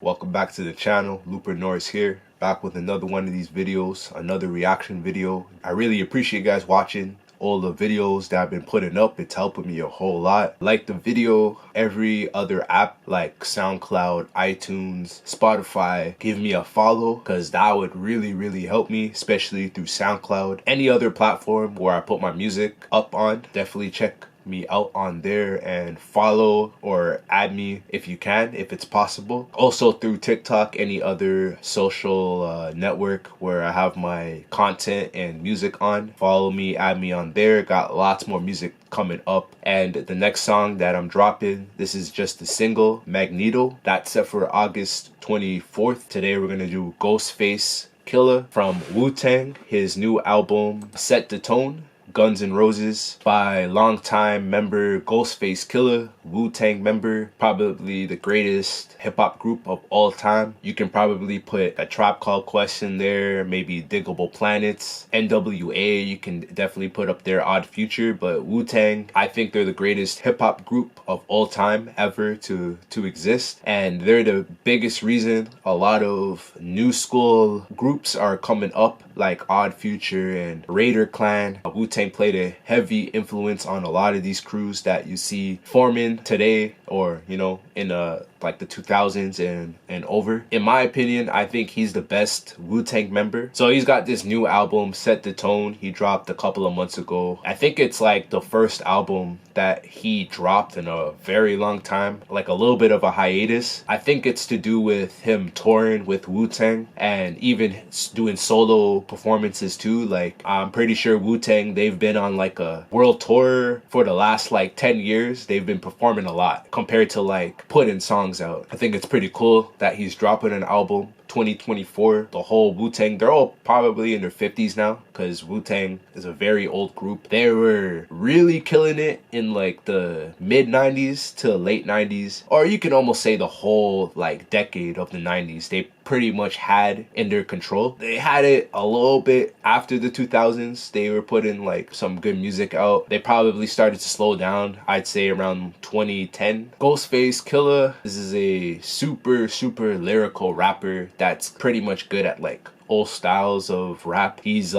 Welcome back to the channel. Looper Norris here, back with another one of these videos, another reaction video. I really appreciate you guys watching all the videos that I've been putting up. It's helping me a whole lot. Like the video, every other app like SoundCloud, iTunes, Spotify, give me a follow because that would really help me, especially through SoundCloud. Any other platform where I put my music up on, definitely check me out on there and follow or add me if you can, if it's possible. Also through TikTok, any other social network where I have my content and music on, follow me, add me on there. Got lots more music coming up, and the next song that I'm dropping, this is just a single, Magneto. That's set for August 24th. Today we're gonna do Ghostface Killah from Wu-Tang, his new album Set the Tone, Guns N' Roses, by longtime member Ghostface Killah, Wu-Tang member, probably the greatest hip-hop group of all time. You can probably put A Tribe Called Quest there, maybe Diggable Planets, NWA, you can definitely put up there Odd Future, but Wu-Tang, I think they're the greatest hip-hop group of all time ever to exist, and they're the biggest reason a lot of new school groups are coming up, like Odd Future and Raider Clan. Wu-Tang played a heavy influence on a lot of these crews that you see forming today, or you know, in like the 2000s and over. In my opinion, I think he's the best Wu-Tang member. So he's got this new album, Set the Tone, he dropped a couple of months ago. I think it's like the first album that he dropped in a very long time, like a little bit of a hiatus. I think it's to do with him touring with Wu-Tang and even doing solo performances too. Like I'm pretty sure Wu-Tang, they've been on like a world tour for the last like 10 years. They've been performing a lot compared to like putting songs out. I think it's pretty cool that he's dropping an album 2024. The whole Wu-Tang, they're all probably in their 50s now, because Wu-Tang is a very old group. They were really killing it in like the mid 90s to late 90s, or you can almost say the whole like decade of the 90s. They pretty much had in their control. They had it a little bit after the 2000s. They were putting like some good music out. They probably started to slow down, I'd say around 2010. Ghostface Killah, this is a super lyrical rapper that's pretty much good at like all styles of rap. He's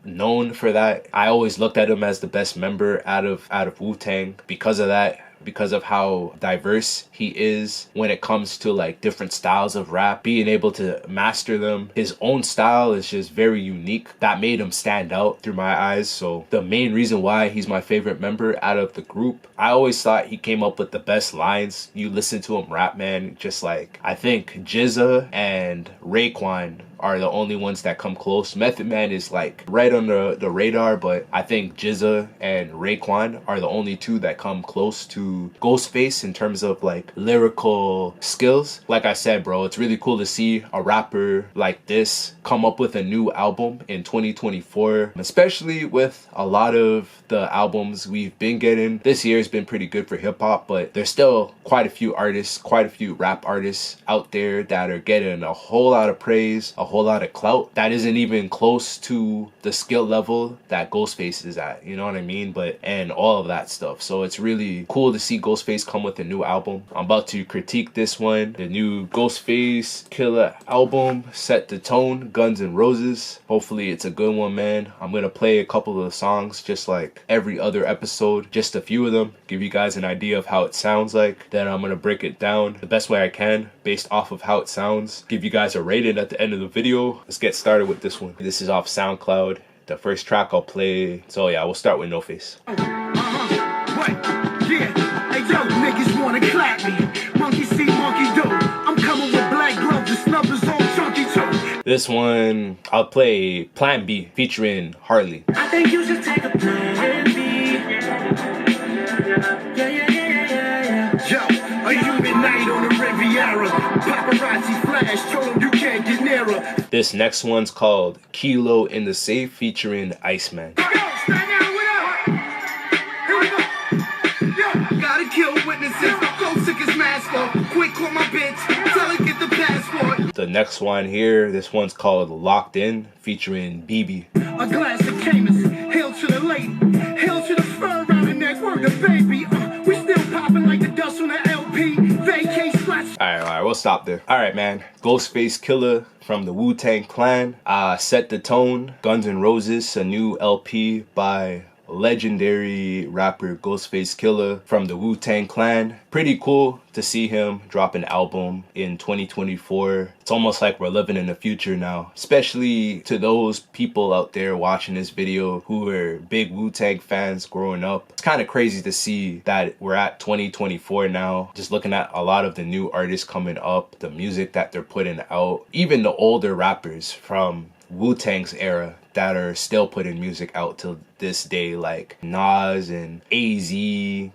known for that. I always looked at him as the best member out of Wu-Tang because of that, because of how diverse he is when it comes to like different styles of rap, being able to master them. His own style is just very unique. That made him stand out through my eyes. So the main reason why he's my favorite member out of the group, I always thought he came up with the best lines. You listen to him rap, man, just like, I think GZA and Raekwon are the only ones that come close. Method Man is like right on the radar, but I think GZA and Raekwon are the only two that come close to Ghostface in terms of like lyrical skills. Like I said, bro, it's really cool to see a rapper like this come up with a new album in 2024, especially with a lot of the albums we've been getting. This year has been pretty good for hip-hop, but there's still quite a few artists, quite a few rap artists out there that are getting a whole lot of praise, a whole lot of clout that isn't even close to the skill level that Ghostface is at, you know what I mean? And all of that stuff. So it's really cool to see Ghostface come with a new album. I'm about to critique this one, the new Ghostface Killah album, Set the Tone, Guns N' Roses. Hopefully it's a good one, man. I'm gonna play a couple of the songs just like every other episode, just a few of them, give you guys an idea of how it sounds like. Then I'm gonna break it down the best way I can based off of how it sounds, give you guys a rating at the end of the video. Let's get started with this one. This is off SoundCloud, the first track I'll play. So yeah, we'll start with No Face. Niggas wanna clap me. Monkey see, monkey do. I'm coming with black gloves, the snubbers on chunky too. This one, I'll play Plan B featuring Harley. I think you should take a Plan B. Yeah. Yo, a human night on the Riviera. Paparazzi flash, told him you can't get nearer. This next one's called Kilo in the Safe featuring Iceman. The next one here, this one's called Locked In featuring BB. A glass of Camus, hail to the lady, hail to the fur around the neck, word the baby. We still popping like the dust on the LP. Vacate spots. Alright, we'll stop there. Alright, man. Ghostface Killah from the Wu-Tang Clan set the tone. Guns N' Roses, a new LP by legendary rapper Ghostface Killah from the Wu-Tang Clan. Pretty cool to see him drop an album in 2024. It's almost like we're living in the future now, especially to those people out there watching this video who were big Wu-Tang fans growing up. It's kind of crazy to see that we're at 2024 now, just looking at a lot of the new artists coming up, the music that they're putting out, even the older rappers from Wu-Tang's era that are still putting music out till this day, like Nas and AZ,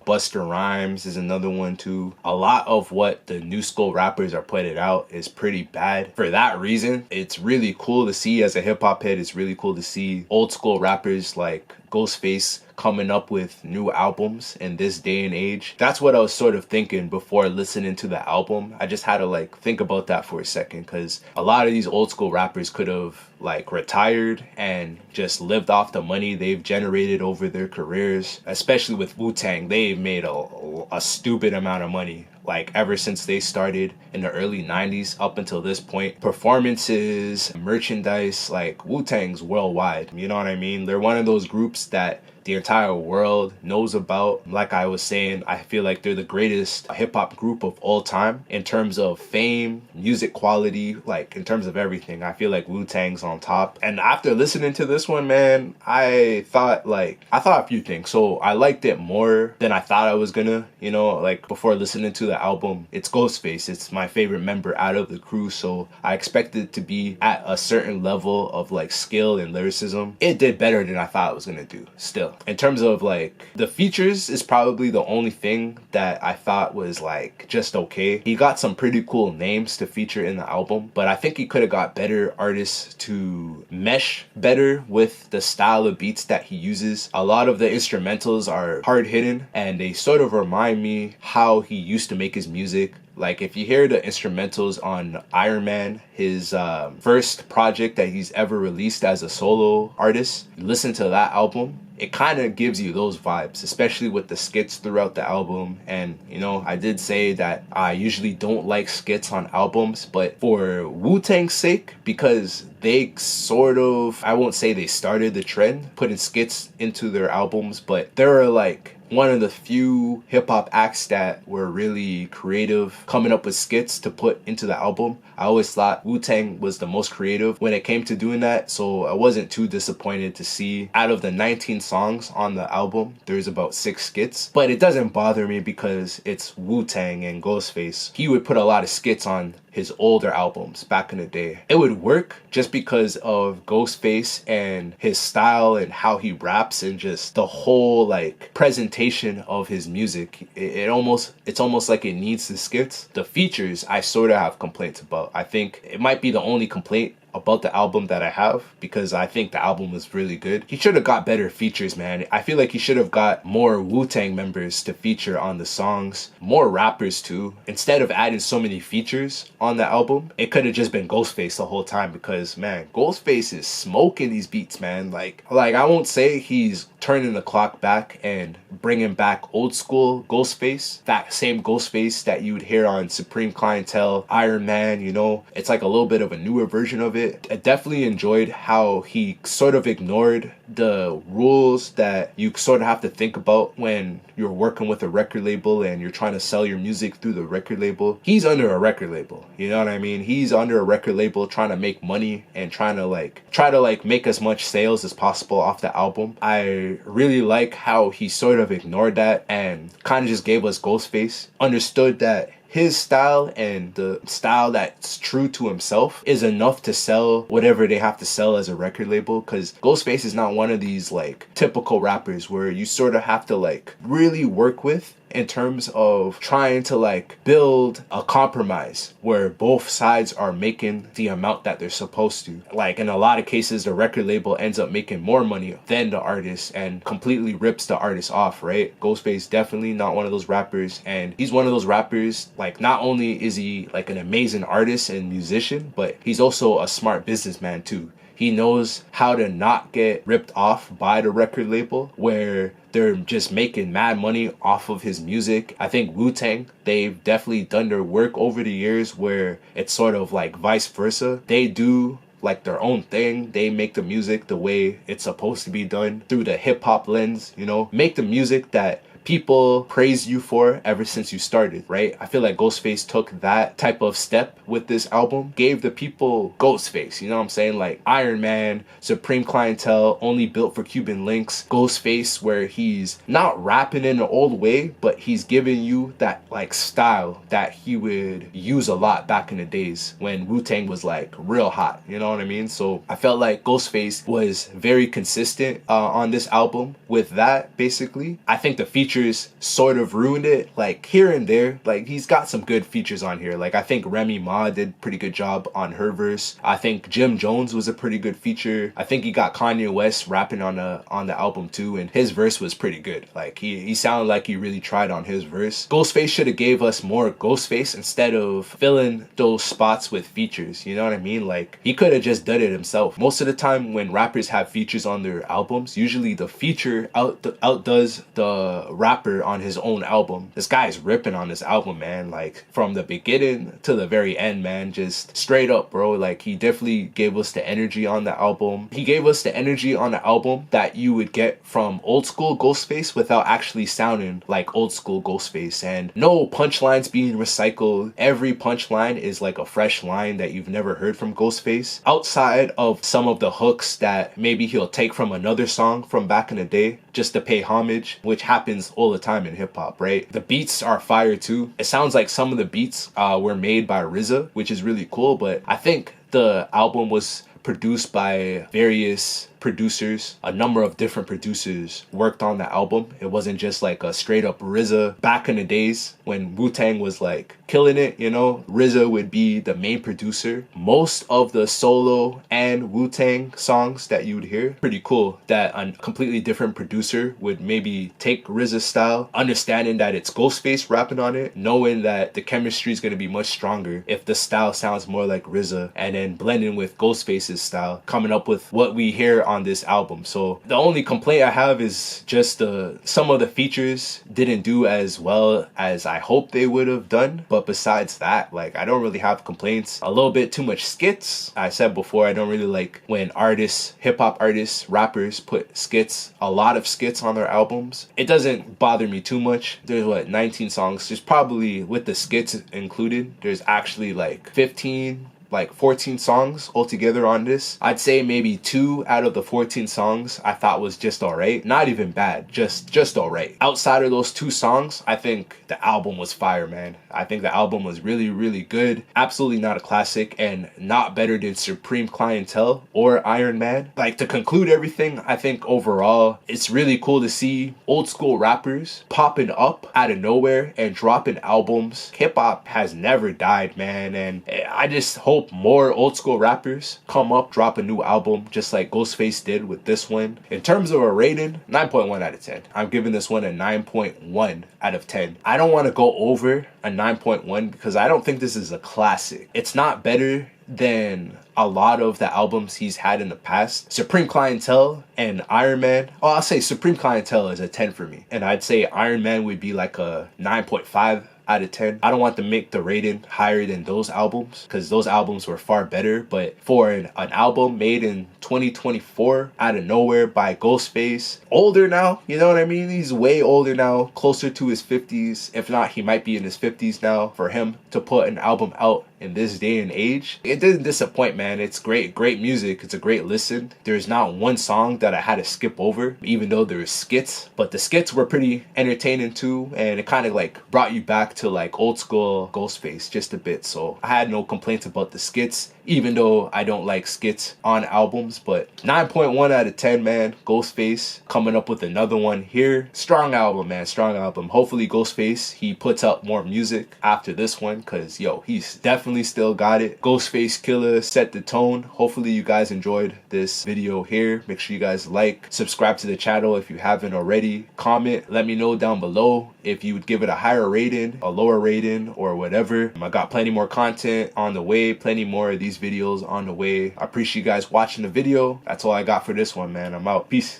Busta Rhymes is another one too. A lot of what the new school rappers are putting out is pretty bad. For that reason, it's really cool to see. As a hip-hop head, it's really cool to see old school rappers like Ghostface coming up with new albums in this day and age. That's what I was sort of thinking before listening to the album. I just had to like think about that for a second, because a lot of these old school rappers could have like retired and just lived off the money they've generated over their careers. Especially with Wu-Tang, they've made a stupid amount of money, like ever since they started in the early 90s up until this point. Performances, merchandise, like Wu-Tang's worldwide, you know what I mean? They're one of those groups that the entire world knows about. Like I was saying, I feel like they're the greatest hip-hop group of all time in terms of fame, music quality, like in terms of everything. I feel like Wu-Tang's on top. And after listening to this one, man, I thought a few things. So I liked it more than I thought I was gonna, you know, like before listening to the album. It's Ghostface, it's my favorite member out of the crew, so I expected it to be at a certain level of like skill and lyricism. It did better than I thought it was gonna do still. In terms of like the features is probably the only thing that I thought was like just okay. He got some pretty cool names to feature in the album, but I think he could have got better artists to mesh better with the style of beats that he uses. A lot of the instrumentals are hard hitting and they sort of remind me how he used to make his music. Like if you hear the instrumentals on Iron Man, his first project that he's ever released as a solo artist, listen to that album, it kind of gives you those vibes, especially with the skits throughout the album. And you know, I did say that I usually don't like skits on albums, but for Wu-Tang's sake, because they sort of, I won't say they started the trend putting skits into their albums, but there are like one of the few hip-hop acts that were really creative coming up with skits to put into the album. I always thought Wu-Tang was the most creative when it came to doing that, so I wasn't too disappointed to see out of the 19 songs on the album, there's about 6 skits. But it doesn't bother me because it's Wu-Tang and Ghostface. He would put a lot of skits on his older albums back in the day. It would work just because of Ghostface and his style and how he raps and just the whole like presentation of his music. It's almost like it needs the skits. The features I sort of have complaints about. I think it might be the only complaint about the album that I have, because I think the album was really good. He should have got better features, man. I feel like he should have got more Wu-Tang members to feature on the songs, more rappers too. Instead of adding so many features on the album, it could have just been Ghostface the whole time, because man, Ghostface is smoking these beats, man. Like I won't say he's turning the clock back and bringing back old school Ghostface, that same Ghostface that you would hear on Supreme Clientele, Iron Man, you know, it's like a little bit of a newer version of it. I definitely enjoyed how he sort of ignored the rules that you sort of have to think about when you're working with a record label and you're trying to sell your music through the record label. He's under a record label, you know what I mean? He's under a record label trying to make money and trying to try to make as much sales as possible off the album. I really like how he sort of ignored that and kind of just gave us Ghostface. Understood that his style and the style that's true to himself is enough to sell whatever they have to sell as a record label, because Ghostface is not one of these like typical rappers where you sort of have to like really work with in terms of trying to like build a compromise where both sides are making the amount that they're supposed to. Like in a lot of cases, the record label ends up making more money than the artist and completely rips the artist off, right? Ghostface definitely not one of those rappers, and he's one of those rappers, like not only is he like an amazing artist and musician, but he's also a smart businessman too. He knows how to not get ripped off by the record label where they're just making mad money off of his music. I think Wu-Tang, they've definitely done their work over the years where it's sort of like vice versa. They do like their own thing. They make the music the way it's supposed to be done through the hip-hop lens, you know, make the music that people praise you for ever since you started, right? I feel like Ghostface took that type of step with this album, gave the people Ghostface, you know what I'm saying? Like Iron Man, Supreme Clientele, Only Built for Cuban Links, Ghostface, where he's not rapping in an old way, but he's giving you that like style that he would use a lot back in the days when Wu-Tang was like real hot, you know what I mean? So I felt like Ghostface was very consistent on this album with that, basically. I think the features sort of ruined it, like here and there. Like he's got some good features on here. Like I think Remy Ma did a pretty good job on her verse. I think Jim Jones was a pretty good feature. I think he got Kanye West rapping on the album too, and his verse was pretty good. Like he sounded like he really tried on his verse. Ghostface should have gave us more Ghostface instead of filling those spots with features, you know what I mean? Like he could have just done it himself. Most of the time when rappers have features on their albums, usually the feature outdoes the rapper on his own album. This guy is ripping on this album, man. Like from the beginning to the very end, man. Just straight up, bro. Like he definitely gave us the energy on the album. He gave us the energy on the album that you would get from old school Ghostface without actually sounding like old school Ghostface. And no punchlines being recycled. Every punchline is like a fresh line that you've never heard from Ghostface. Outside of some of the hooks that maybe he'll take from another song from back in the day just to pay homage, which happens all the time in hip-hop, right? The beats are fire too. It sounds like some of the beats were made by RZA, which is really cool, but I think the album was produced by various producers. A number of different producers worked on the album. It wasn't just like a straight up RZA. Back in the days when Wu-Tang was like killing it, you know, RZA would be the main producer. Most of the solo and Wu-Tang songs that you would hear, pretty cool that a completely different producer would maybe take RZA's style, understanding that it's Ghostface rapping on it, knowing that the chemistry is going to be much stronger if the style sounds more like RZA, and then blending with Ghostface's style, coming up with what we hear on this album. So the only complaint I have is just some of the features didn't do as well as I hoped they would have done. But besides that, like I don't really have complaints. A little bit too much skits. I said before, I don't really like when artists, hip-hop artists, rappers put skits, a lot of skits on their albums. It doesn't bother me too much. There's 19 songs. There's probably, with the skits included, there's actually like 14 songs altogether on this. I'd say maybe 2 out of the 14 songs I thought was just alright. Not even bad, just alright. Outside of those 2 songs, I think the album was fire, man. I think the album was really, really good. Absolutely not a classic and not better than Supreme Clientele or Iron Man. Like to conclude everything, I think overall it's really cool to see old school rappers popping up out of nowhere and dropping albums. Hip hop has never died, man, and I just hope more old school rappers come up, drop a new album just like Ghostface did with this one. In terms of a rating, 9.1 out of 10. I'm giving this one a 9.1 out of 10. I don't want to go over a 9.1 because I don't think this is a classic. It's not better than a lot of the albums he's had in the past. Supreme Clientele and Iron Man. Oh, I'll say Supreme Clientele is a 10 for me. And I'd say Iron Man would be like a 9.5 out of 10. I don't want to make the rating higher than those albums because those albums were far better, but for an album made in 2024 out of nowhere by Ghostface, older now, you know what I mean? He's way older now, closer to his 50s. If not, he might be in his 50s now. For him to put an album out in this day and age, it didn't disappoint, man. It's great music. It's a great listen. There's not one song that I had to skip over, even though there were skits, but the skits were pretty entertaining too, and it kind of like brought you back to like old school Ghostface just a bit. So I had no complaints about the skits, even though I don't like skits on albums. But 9.1 out of 10, man. Ghostface coming up with another one here. Strong album, man. Strong album. Hopefully Ghostface, he puts out more music after this one, because yo, he's definitely definitely still got it. Ghostface Killah set the tone. Hopefully you guys enjoyed this video here. Make sure you guys like, subscribe to the channel if you haven't already. Comment, let me know down below if you would give it a higher rating, a lower rating, or whatever. I got plenty more content on the way, plenty more of these videos on the way. I appreciate you guys watching the video. That's all I got for this one, man. I'm out. Peace.